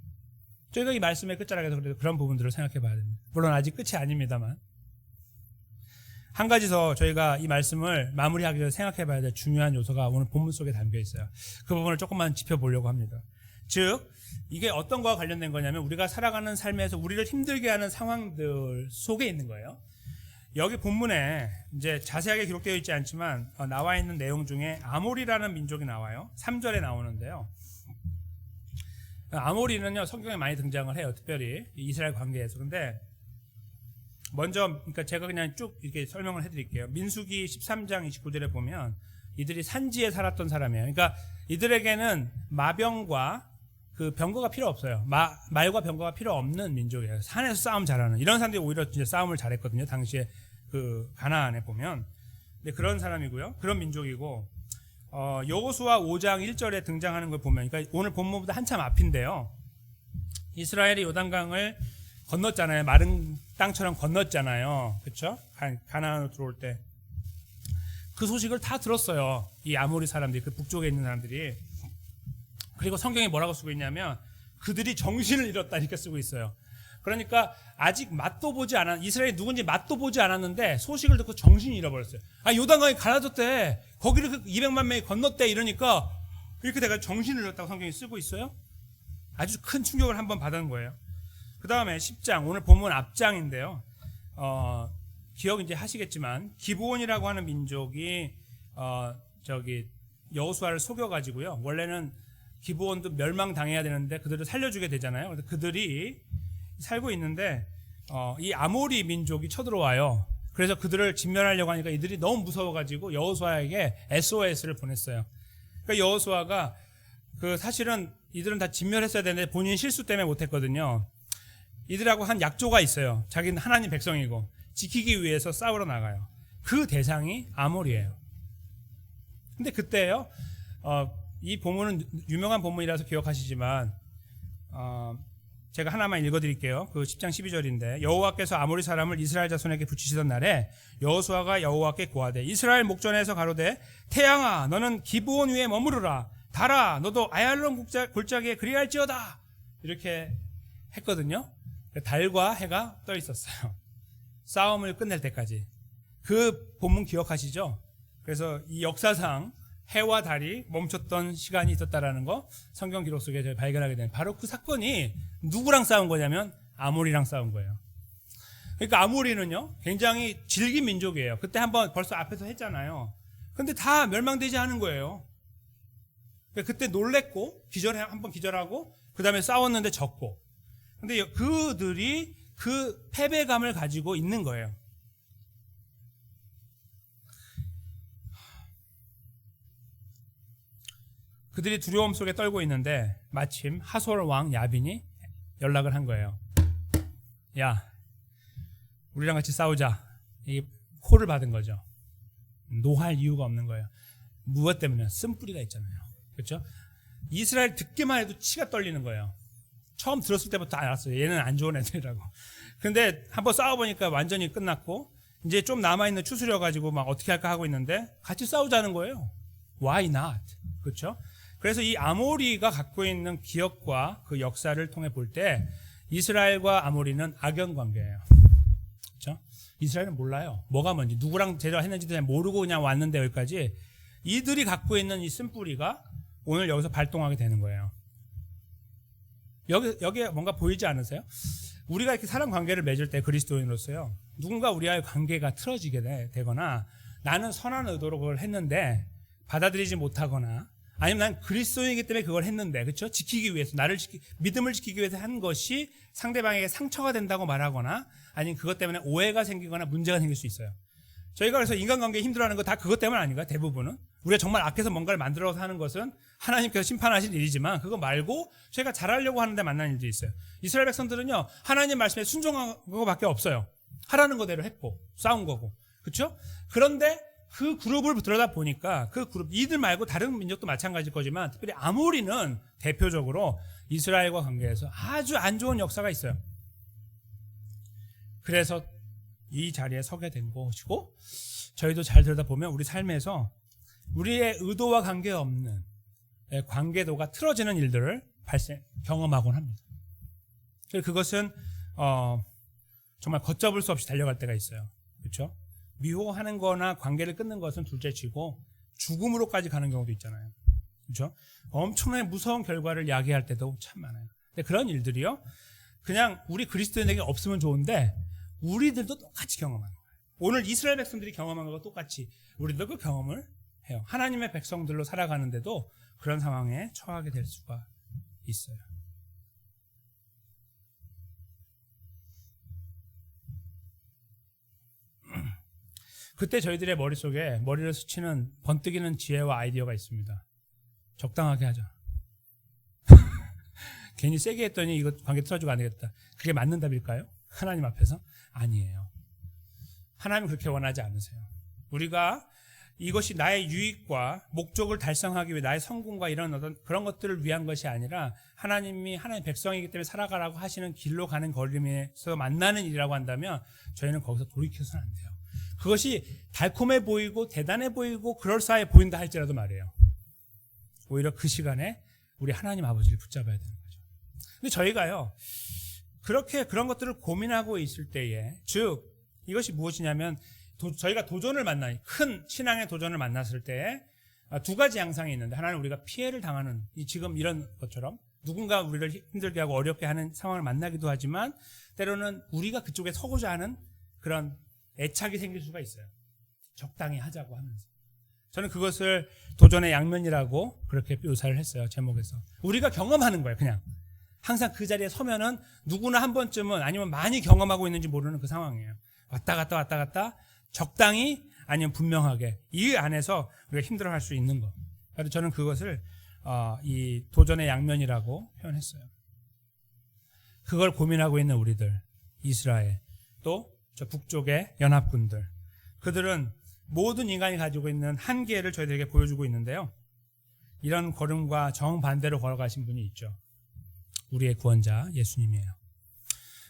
저희가 이 말씀의 끝자락에서 그래도 그런 부분들을 생각해 봐야 됩니다. 물론 아직 끝이 아닙니다만 한 가지 더 저희가 이 말씀을 마무리하기 전에 생각해 봐야 될 중요한 요소가 오늘 본문 속에 담겨 있어요. 그 부분을 조금만 짚어보려고 합니다. 즉 이게 어떤 거와 관련된 거냐면 우리가 살아가는 삶에서 우리를 힘들게 하는 상황들 속에 있는 거예요. 여기 본문에 이제 자세하게 기록되어 있지 않지만 나와 있는 내용 중에 아모리라는 민족이 나와요. 3절에 나오는데요. 아모리는요 성경에 많이 등장을 해요. 특별히 이스라엘 관계에서. 근데 먼저 그러니까 제가 그냥 쭉 이렇게 설명을 해드릴게요. 민수기 13장 29절에 보면 이들이 산지에 살았던 사람이에요. 그러니까 이들에게는 마병과 그 병거가 필요 없어요. 말과 병거가 필요 없는 민족이에요. 산에서 싸움 잘하는 이런 사람들이 오히려 이제 싸움을 잘했거든요. 당시에 그 가나안에 보면. 근데 그런 사람이고요. 그런 민족이고 여호수아 5장 1절에 등장하는 걸 보면, 그러니까 오늘 본문보다 한참 앞인데요. 이스라엘이 요단강을 건넜잖아요. 마른 땅처럼 건넜잖아요. 그렇죠? 가나안으로 들어올 때 그 소식을 다 들었어요. 이 아모리 사람들이, 그 북쪽에 있는 사람들이. 그리고 성경이 뭐라고 쓰고 있냐면 그들이 정신을 잃었다 이렇게 쓰고 있어요. 그러니까 아직 맛도 보지 않았, 이스라엘이 누군지 맛도 보지 않았는데 소식을 듣고 정신이 잃어버렸어요. 요단강이 갈라졌대, 거기를 200만 명이 건넜대 이러니까 이렇게 내가 정신을 잃었다고 성경이 쓰고 있어요. 아주 큰 충격을 한번 받은 거예요. 그 다음에 10장, 오늘 본문 앞장인데요. 기억 이제 하시겠지만 기브온이라고 하는 민족이 여호수아를 속여가지고요. 원래는 기브온도 멸망당해야 되는데 그들을 살려주게 되잖아요. 그래서 그들이 살고 있는데 이 아모리 민족이 쳐들어와요. 그래서 그들을 진멸하려고 하니까 이들이 너무 무서워가지고 여호수아에게 SOS를 보냈어요. 그러니까 여호수아가 사실은 이들은 다 진멸했어야 되는데 본인 실수 때문에 못했거든요. 이들하고 한 약조가 있어요. 자기는 하나님 백성이고 지키기 위해서 싸우러 나가요. 그 대상이 아모리예요. 근데 그때요, 이 본문은 유명한 본문이라서 기억하시지만 제가 하나만 읽어드릴게요. 그 10장 12절인데 여호와께서 아모리 사람을 이스라엘 자손에게 붙이시던 날에 여호수아가 여호와께 고하되 이스라엘 목전에서 가로되 태양아 너는 기브온 위에 머무르라, 달아 너도 아얄론 골짜기에 그리할지어다 이렇게 했거든요. 달과 해가 떠 있었어요. 싸움을 끝낼 때까지. 그 본문 기억하시죠? 그래서 이 역사상 해와 달이 멈췄던 시간이 있었다라는 거 성경 기록 속에 저희 발견하게 되는, 바로 그 사건이 누구랑 싸운 거냐면 아모리랑 싸운 거예요. 그러니까 아모리는요 굉장히 질긴 민족이에요. 그때 한번 벌써 앞에서 했잖아요. 근데 다 멸망되지 않은 거예요. 그러니까 그때 놀랬고 한번 기절하고 그 다음에 싸웠는데 졌고, 근데 그들이 그 패배감을 가지고 있는 거예요. 그들이 두려움 속에 떨고 있는데 마침 하솔 왕 야빈이 연락을 한 거예요. 야, 우리랑 같이 싸우자. 이 콜을 받은 거죠. 노할 이유가 없는 거예요. 무엇 때문에? 쓴뿌리가 있잖아요. 그렇죠? 이스라엘 듣기만 해도 치가 떨리는 거예요. 처음 들었을 때부터 알았어요. 얘는 안 좋은 애들이라고. 근데 한번 싸워보니까 완전히 끝났고 이제 좀 남아있는 추스려가지고 막 어떻게 할까 하고 있는데 같이 싸우자는 거예요. Why not? 그렇죠? 그래서 이 아모리가 갖고 있는 기억과 그 역사를 통해 볼 때 이스라엘과 아모리는 악연 관계예요. 그렇죠? 이스라엘은 몰라요. 뭐가 뭔지, 누구랑 제대로 했는지도 잘 모르고 그냥 왔는데 여기까지 이들이 갖고 있는 이 쓴뿌리가 오늘 여기서 발동하게 되는 거예요. 여기에 뭔가 보이지 않으세요? 우리가 이렇게 사람 관계를 맺을 때 그리스도인으로서요, 누군가 우리와의 관계가 틀어지게 되거나 나는 선한 의도로 그걸 했는데 받아들이지 못하거나 아니면 난 그리스도인이기 때문에 그걸 했는데, 그렇죠? 지키기 위해서, 믿음을 지키기 위해서 한 것이 상대방에게 상처가 된다고 말하거나 아니면 그것 때문에 오해가 생기거나 문제가 생길 수 있어요. 저희가 그래서 인간관계에 힘들어하는 거 다 그것 때문 아닌가? 대부분은. 우리가 정말 악해서 뭔가를 만들어서 하는 것은 하나님께서 심판하신 일이지만 그거 말고 저희가 잘하려고 하는데 만난 일도 있어요. 이스라엘 백성들은요, 하나님 말씀에 순종한 거밖에 없어요. 하라는 거대로 했고 싸운 거고, 그렇죠? 그런데 그 그룹을 들여다 보니까 그 그룹, 이들 말고 다른 민족도 마찬가지일 거지만 특별히 아모리는 대표적으로 이스라엘과 관계에서 아주 안 좋은 역사가 있어요. 그래서 이 자리에 서게 된 것이고, 저희도 잘 들여다보면 우리 삶에서 우리의 의도와 관계없는 관계도가 틀어지는 일들을 경험하곤 합니다. 그것은 정말 걷잡을 수 없이 달려갈 때가 있어요. 그렇죠? 미워하는 거나 관계를 끊는 것은 둘째치고 죽음으로까지 가는 경우도 있잖아요. 그렇죠? 엄청나게 무서운 결과를 야기할 때도 참 많아요. 근데 그런 일들이요, 그냥 우리 그리스도인에게 없으면 좋은데 우리들도 똑같이 경험하는 거예요. 오늘 이스라엘 백성들이 경험한 것과 똑같이 우리도 그 경험을 해요. 하나님의 백성들로 살아가는데도 그런 상황에 처하게 될 수가 있어요. 그때 저희들의 머릿속에 머리를 스치는 번뜩이는 지혜와 아이디어가 있습니다. 적당하게 하자. 괜히 세게 했더니 이거 관계 틀어지고 안 되겠다. 그게 맞는 답일까요? 하나님 앞에서? 아니에요. 하나님은 그렇게 원하지 않으세요. 우리가 이것이 나의 유익과 목적을 달성하기 위해 나의 성공과 이런 어떤 그런 것들을 위한 것이 아니라 하나님이 하나님의 백성이기 때문에 살아가라고 하시는 길로 가는 걸음에서 만나는 일이라고 한다면 저희는 거기서 돌이켜서는 안 돼요. 그것이 달콤해 보이고 대단해 보이고 그럴싸해 보인다 할지라도 말이에요. 오히려 그 시간에 우리 하나님 아버지를 붙잡아야 되는 거죠. 근데 저희가요, 그렇게 그런 것들을 고민하고 있을 때에, 즉 이것이 무엇이냐면 저희가 도전을 큰 신앙의 도전을 만났을 때 두 가지 양상이 있는데, 하나는 우리가 피해를 당하는 지금 이런 것처럼 누군가 우리를 힘들게 하고 어렵게 하는 상황을 만나기도 하지만, 때로는 우리가 그쪽에 서고자 하는 그런 애착이 생길 수가 있어요. 적당히 하자고 하면서. 저는 그것을 도전의 양면이라고 그렇게 묘사를 했어요. 제목에서. 우리가 경험하는 거예요. 그냥 항상 그 자리에 서면은 누구나 한 번쯤은, 아니면 많이 경험하고 있는지 모르는 그 상황이에요. 왔다 갔다 적당히, 아니면 분명하게 이 안에서 우리가 힘들어할 수 있는 것. 그래서 저는 그것을 이 도전의 양면이라고 표현했어요. 그걸 고민하고 있는 우리들, 이스라엘, 또 저 북쪽의 연합군들, 그들은 모든 인간이 가지고 있는 한계를 저희들에게 보여주고 있는데요. 이런 걸음과 정반대로 걸어가신 분이 있죠. 우리의 구원자 예수님이에요.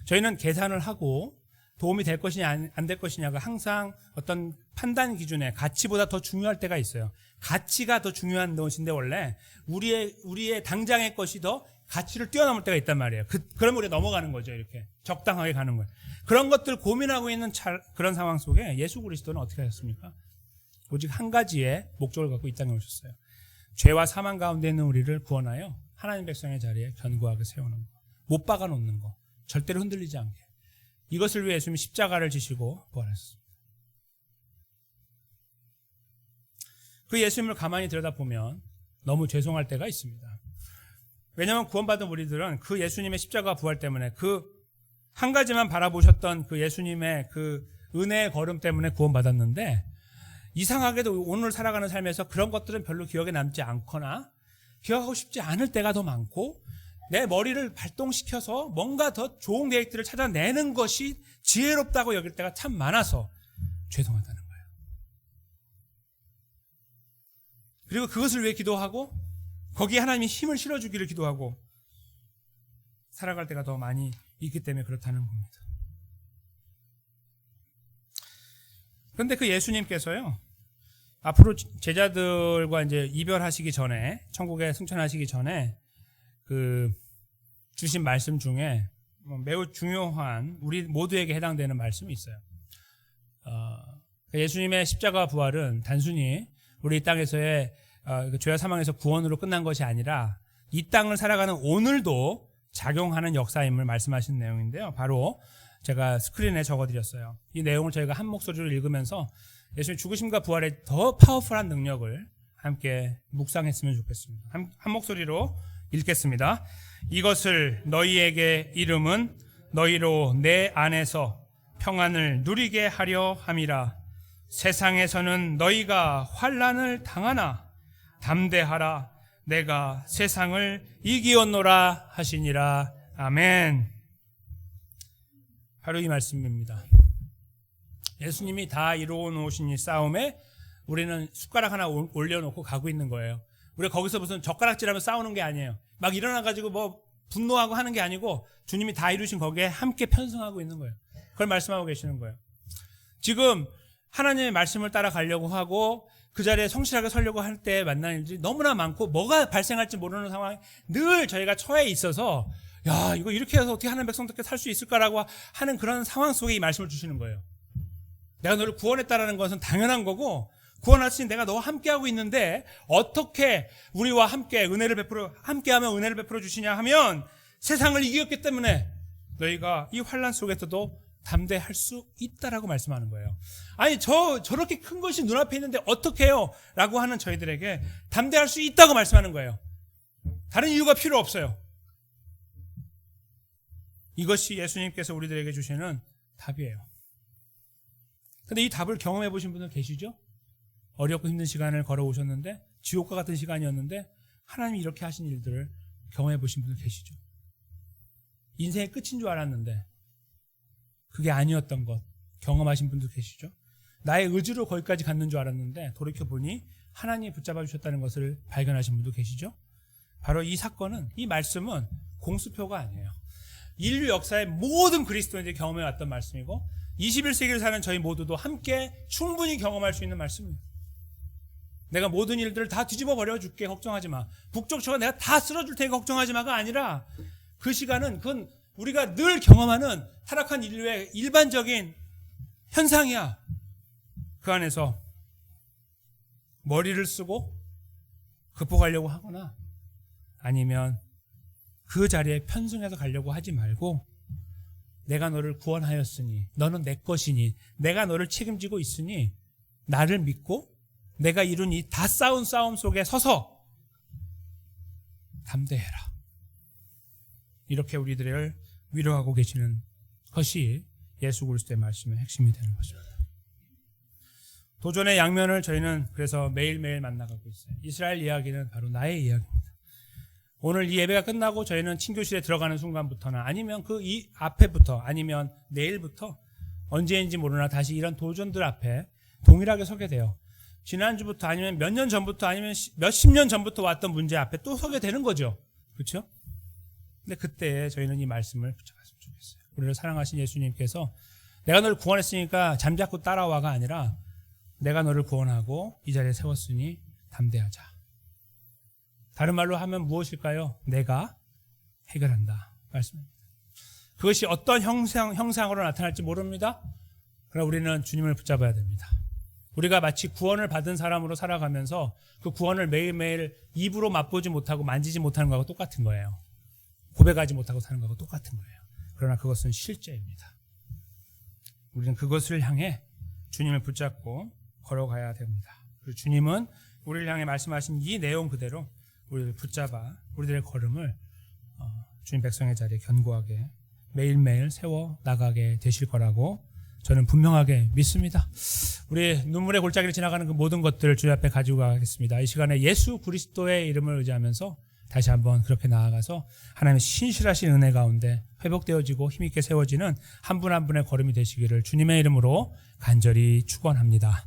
저희는 계산을 하고 도움이 될 것이냐 안 될 것이냐가 항상 어떤 판단 기준에 가치보다 더 중요할 때가 있어요. 가치가 더 중요한 것인데 원래 우리의 당장의 것이 더 가치를 뛰어넘을 때가 있단 말이에요. 그러면 우리가 넘어가는 거죠. 이렇게 적당하게 가는 거예요. 그런 것들 고민하고 있는 그런 상황 속에 예수 그리스도는 어떻게 하셨습니까? 오직 한 가지의 목적을 갖고 이 땅에 오셨어요. 죄와 사망 가운데 있는 우리를 구원하여 하나님 백성의 자리에 견고하게 세우는 거, 못 박아 놓는 거, 절대로 흔들리지 않게. 이것을 위해 예수님이 십자가를 지시고 부활하셨습니다. 그 예수님을 가만히 들여다보면 너무 죄송할 때가 있습니다. 왜냐하면 구원받은 우리들은 그 예수님의 십자가 부활 때문에 그 한 가지만 바라보셨던 그 예수님의 그 은혜의 걸음 때문에 구원받았는데, 이상하게도 오늘 살아가는 삶에서 그런 것들은 별로 기억에 남지 않거나 기억하고 싶지 않을 때가 더 많고, 내 머리를 발동시켜서 뭔가 더 좋은 계획들을 찾아내는 것이 지혜롭다고 여길 때가 참 많아서 죄송하다는 거예요. 그리고 그것을 위해 기도하고 거기에 하나님이 힘을 실어주기를 기도하고 살아갈 때가 더 많이 있기 때문에 그렇다는 겁니다. 그런데 그 예수님께서요, 앞으로 제자들과 이제 이별하시기 전에, 천국에 승천하시기 전에 그 주신 말씀 중에 매우 중요한 우리 모두에게 해당되는 말씀이 있어요. 예수님의 십자가 부활은 단순히 우리 이 땅에서의 죄와 사망에서 구원으로 끝난 것이 아니라 이 땅을 살아가는 오늘도 작용하는 역사임을 말씀하신 내용인데요. 바로 제가 스크린에 적어드렸어요. 이 내용을 저희가 한 목소리로 읽으면서 예수님 죽으심과 부활의 더 파워풀한 능력을 함께 묵상했으면 좋겠습니다. 한 목소리로 읽겠습니다. 이것을 너희에게 이름은 너희로 내 안에서 평안을 누리게 하려 함이라. 세상에서는 너희가 환난을 당하나 담대하라. 내가 세상을 이기었노라 하시니라. 아멘. 바로 이 말씀입니다. 예수님이 다 이루어 놓으신 이 싸움에 우리는 숟가락 하나 올려놓고 가고 있는 거예요. 우리가 거기서 무슨 젓가락질하며 싸우는 게 아니에요. 막 일어나가지고 뭐 분노하고 하는 게 아니고 주님이 다 이루신 거기에 함께 편승하고 있는 거예요. 그걸 말씀하고 계시는 거예요. 지금 하나님의 말씀을 따라가려고 하고 그 자리에 성실하게 서려고 할 때 만나는 일들이 너무나 많고 뭐가 발생할지 모르는 상황에 늘 저희가 처해 있어서, 야, 이거 이렇게 해서 어떻게 하나님 백성들께 살 수 있을까라고 하는 그런 상황 속에 이 말씀을 주시는 거예요. 내가 너를 구원했다라는 것은 당연한 거고, 구원하신 내가 너와 함께하고 있는데 어떻게 우리와 함께 함께하면 은혜를 베풀어 주시냐 하면, 세상을 이겼기 때문에 너희가 이 환난 속에서도 담대할 수 있다라고 말씀하는 거예요. 아니 저렇게 큰 것이 눈앞에 있는데 어떻게 해요? 라고 하는 저희들에게 담대할 수 있다고 말씀하는 거예요. 다른 이유가 필요 없어요. 이것이 예수님께서 우리들에게 주시는 답이에요. 근데 이 답을 경험해 보신 분들 계시죠? 어렵고 힘든 시간을 걸어오셨는데, 지옥과 같은 시간이었는데 하나님이 이렇게 하신 일들을 경험해 보신 분들 계시죠? 인생의 끝인 줄 알았는데 그게 아니었던 것 경험하신 분들 계시죠? 나의 의지로 거기까지 갔는 줄 알았는데 돌이켜보니 하나님이 붙잡아 주셨다는 것을 발견하신 분도 계시죠? 바로 이 사건은, 이 말씀은 공수표가 아니에요. 인류 역사의 모든 그리스도인들이 경험해 왔던 말씀이고 21세기를 사는 저희 모두도 함께 충분히 경험할 수 있는 말씀입니다. 내가 모든 일들을 다 뒤집어 버려줄게, 걱정하지 마. 북쪽초가 내가 다 쓸어줄 테니까 걱정하지 마가 아니라, 그 시간은 그건 우리가 늘 경험하는 타락한 인류의 일반적인 현상이야. 그 안에서 머리를 쓰고 극복하려고 하거나 아니면 그 자리에 편승해서 가려고 하지 말고, 내가 너를 구원하였으니, 너는 내 것이니, 내가 너를 책임지고 있으니 나를 믿고 내가 이룬 이 다 싸운 싸움 속에 서서 담대해라. 이렇게 우리들을 위로하고 계시는 것이 예수 그리스도의 말씀의 핵심이 되는 것입니다. 도전의 양면을 저희는 그래서 매일매일 만나가고 있어요. 이스라엘 이야기는 바로 나의 이야기입니다. 오늘 이 예배가 끝나고 저희는 친교실에 들어가는 순간부터나 아니면 그 이 앞에부터 아니면 내일부터 언제인지 모르나 다시 이런 도전들 앞에 동일하게 서게 돼요. 지난주부터 아니면 몇 년 전부터 아니면 몇십 년 전부터 왔던 문제 앞에 또 서게 되는 거죠. 그렇죠? 근데 그때 저희는 이 말씀을 붙잡았으면 좋겠어요. 우리를 사랑하신 예수님께서 내가 너를 구원했으니까 잠자코 따라와가 아니라 내가 너를 구원하고 이 자리에 세웠으니 담대하자. 다른 말로 하면 무엇일까요? 내가 해결한다 말씀입니다. 그것이 어떤 형상으로 나타날지 모릅니다. 그러나 우리는 주님을 붙잡아야 됩니다. 우리가 마치 구원을 받은 사람으로 살아가면서 그 구원을 매일매일 입으로 맛보지 못하고 만지지 못하는 것하고 똑같은 거예요. 고백하지 못하고 사는 것하고 똑같은 거예요. 그러나 그것은 실제입니다. 우리는 그것을 향해 주님을 붙잡고 걸어가야 됩니다. 그리고 주님은 우리를 향해 말씀하신 이 내용 그대로 우리를 붙잡아 우리들의 걸음을 주님 백성의 자리에 견고하게 매일매일 세워 나가게 되실 거라고 저는 분명하게 믿습니다. 우리 눈물의 골짜기를 지나가는 그 모든 것들을 주님 앞에 가지고 가겠습니다. 이 시간에 예수 그리스도의 이름을 의지하면서 다시 한번 그렇게 나아가서 하나님의 신실하신 은혜 가운데 회복되어지고 힘있게 세워지는 한 분 한 분의 걸음이 되시기를 주님의 이름으로 간절히 축원합니다.